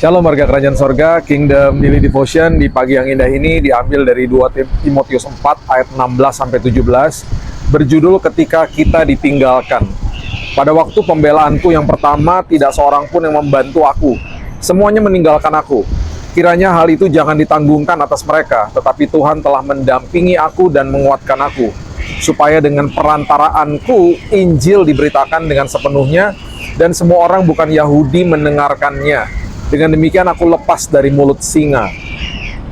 Shalom warga kerajaan sorga, Kingdom Daily Devotion di pagi yang indah ini diambil dari 2 Timotius 4 ayat 16-17, berjudul ketika kita ditinggalkan. Pada waktu pembelaanku yang pertama, tidak seorang pun yang membantu aku. Semuanya meninggalkan aku. Kiranya hal itu jangan ditanggungkan atas mereka, tetapi Tuhan telah mendampingi aku dan menguatkan aku, supaya dengan perantaraanku Injil diberitakan dengan sepenuhnya, dan semua orang bukan Yahudi mendengarkannya. Dengan demikian aku lepas dari mulut singa.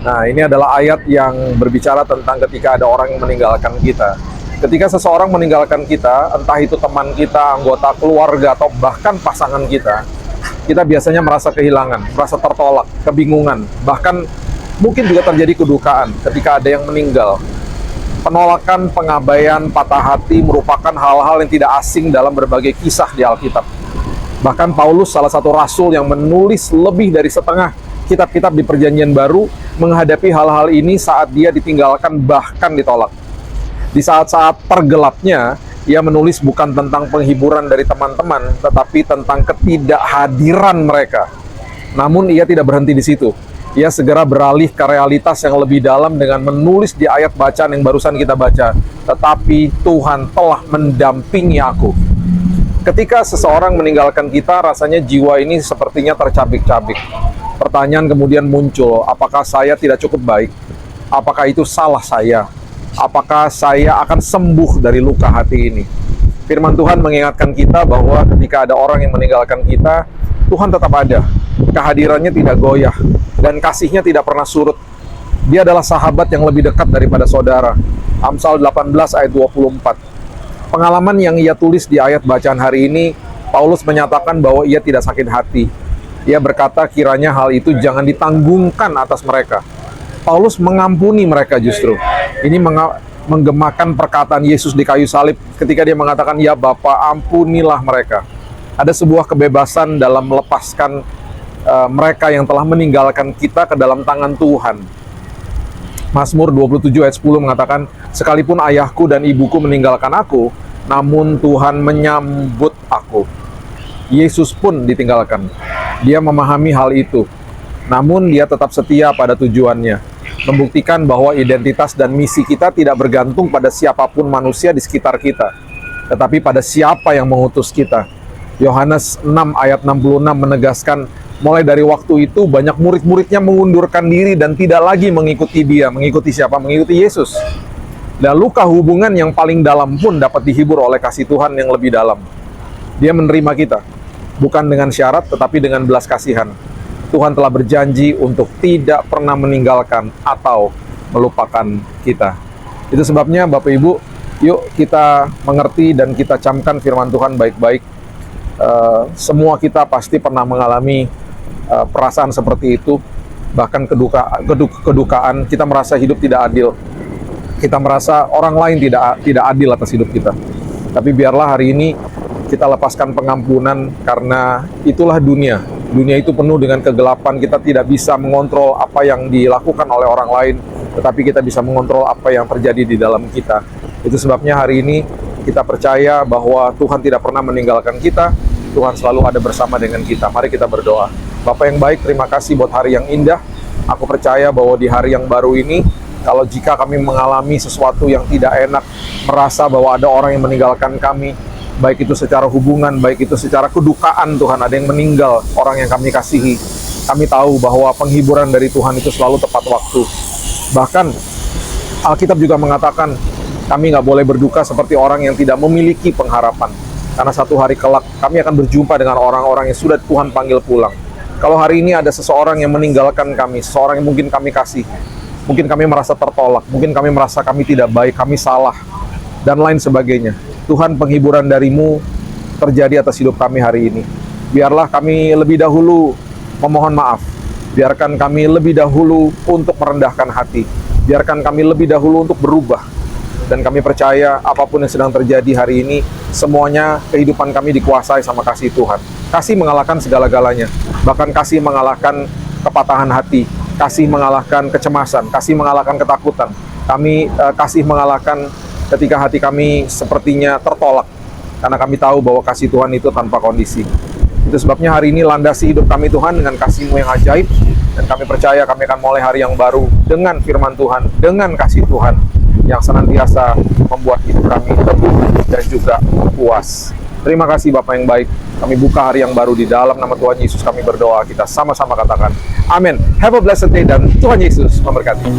Nah, ini adalah ayat yang berbicara tentang ketika ada orang yang meninggalkan kita. Ketika seseorang meninggalkan kita, entah itu teman kita, anggota keluarga, atau bahkan pasangan kita biasanya merasa kehilangan, merasa tertolak, kebingungan. Bahkan mungkin juga terjadi kedukaan ketika ada yang meninggal. Penolakan, pengabaian, patah hati merupakan hal-hal yang tidak asing dalam berbagai kisah di Alkitab. Bahkan Paulus, salah satu rasul yang menulis lebih dari setengah kitab-kitab di Perjanjian Baru, menghadapi hal-hal ini saat dia ditinggalkan bahkan ditolak. Di saat-saat tergelapnya, ia menulis bukan tentang penghiburan dari teman-teman, tetapi tentang ketidakhadiran mereka. Namun ia tidak berhenti di situ. Ia segera beralih ke realitas yang lebih dalam dengan menulis di ayat bacaan yang barusan kita baca, tetapi Tuhan telah mendampingi aku. Ketika seseorang meninggalkan kita, rasanya jiwa ini sepertinya tercabik-cabik. Pertanyaan kemudian muncul, apakah saya tidak cukup baik? Apakah itu salah saya? Apakah saya akan sembuh dari luka hati ini? Firman Tuhan mengingatkan kita bahwa ketika ada orang yang meninggalkan kita, Tuhan tetap ada. Kehadirannya tidak goyah, dan kasihnya tidak pernah surut. Dia adalah sahabat yang lebih dekat daripada saudara. Amsal 18 ayat 24. Pengalaman yang ia tulis di ayat bacaan hari ini, Paulus menyatakan bahwa ia tidak sakit hati. Ia berkata kiranya hal itu jangan ditanggungkan atas mereka. Paulus mengampuni mereka justru. Ini menggemakan perkataan Yesus di kayu salib ketika dia mengatakan, "Ya Bapa, ampunilah mereka." Ada sebuah kebebasan dalam melepaskan mereka yang telah meninggalkan kita ke dalam tangan Tuhan. Mazmur 27 ayat 10 mengatakan, "Sekalipun ayahku dan ibuku meninggalkan aku, namun Tuhan menyambut aku." Yesus pun ditinggalkan. Dia memahami hal itu. Namun dia tetap setia pada tujuannya, membuktikan bahwa identitas dan misi kita tidak bergantung pada siapapun manusia di sekitar kita, tetapi pada siapa yang mengutus kita. Yohanes 6 ayat 66 menegaskan, mulai dari waktu itu banyak murid-muridnya mengundurkan diri dan tidak lagi mengikuti dia. Mengikuti siapa? Mengikuti Yesus. Dan luka hubungan yang paling dalam pun dapat dihibur oleh kasih Tuhan yang lebih dalam. Dia menerima kita, bukan dengan syarat tetapi dengan belas kasihan. Tuhan telah berjanji untuk tidak pernah meninggalkan atau melupakan kita. Itu sebabnya Bapak Ibu, yuk kita mengerti dan kita camkan firman Tuhan baik-baik. Semua kita pasti pernah mengalami perasaan seperti itu, bahkan kedukaan. Kita merasa hidup tidak adil, kita merasa orang lain tidak adil atas hidup kita. Tapi biarlah hari ini kita lepaskan pengampunan, karena itulah dunia. Dunia itu penuh dengan kegelapan. Kita tidak bisa mengontrol apa yang dilakukan oleh orang lain, tetapi kita bisa mengontrol apa yang terjadi di dalam kita. Itu sebabnya hari ini kita percaya bahwa Tuhan tidak pernah meninggalkan kita. Tuhan selalu ada bersama dengan kita. Mari kita berdoa. Bapa yang baik, terima kasih buat hari yang indah. Aku percaya bahwa di hari yang baru ini, kalau jika kami mengalami sesuatu yang tidak enak, merasa bahwa ada orang yang meninggalkan kami, baik itu secara hubungan, baik itu secara kedukaan, Tuhan, ada yang meninggal, orang yang kami kasihi, kami tahu bahwa penghiburan dari Tuhan itu selalu tepat waktu. Bahkan Alkitab juga mengatakan kami nggak boleh berduka seperti orang yang tidak memiliki pengharapan, karena satu hari kelak kami akan berjumpa dengan orang-orang yang sudah Tuhan panggil pulang. Kalau hari ini ada seseorang yang meninggalkan kami, seseorang yang mungkin kami kasih, mungkin kami merasa tertolak, mungkin kami merasa kami tidak baik, kami salah, dan lain sebagainya. Tuhan, penghiburan dari-Mu terjadi atas hidup kami hari ini. Biarlah kami lebih dahulu memohon maaf. Biarkan kami lebih dahulu untuk merendahkan hati. Biarkan kami lebih dahulu untuk berubah. Dan kami percaya apapun yang sedang terjadi hari ini, semuanya kehidupan kami dikuasai sama kasih Tuhan. Kasih mengalahkan segala-galanya. Bahkan kasih mengalahkan kepatahan hati. Kasih mengalahkan kecemasan. Kasih mengalahkan ketakutan. Kasih mengalahkan ketika hati kami sepertinya tertolak. Karena kami tahu bahwa kasih Tuhan itu tanpa kondisi. Itu sebabnya hari ini landasi hidup kami Tuhan dengan kasih-Mu yang ajaib. Dan kami percaya kami akan mulai hari yang baru dengan firman Tuhan, dengan kasih Tuhan yang senantiasa membuat hidup kami teguh dan juga puas. Terima kasih Bapa yang baik. Kami buka hari yang baru di dalam nama Tuhan Yesus kami berdoa. Kita sama-sama katakan amin. Have a blessed day dan Tuhan Yesus memberkati.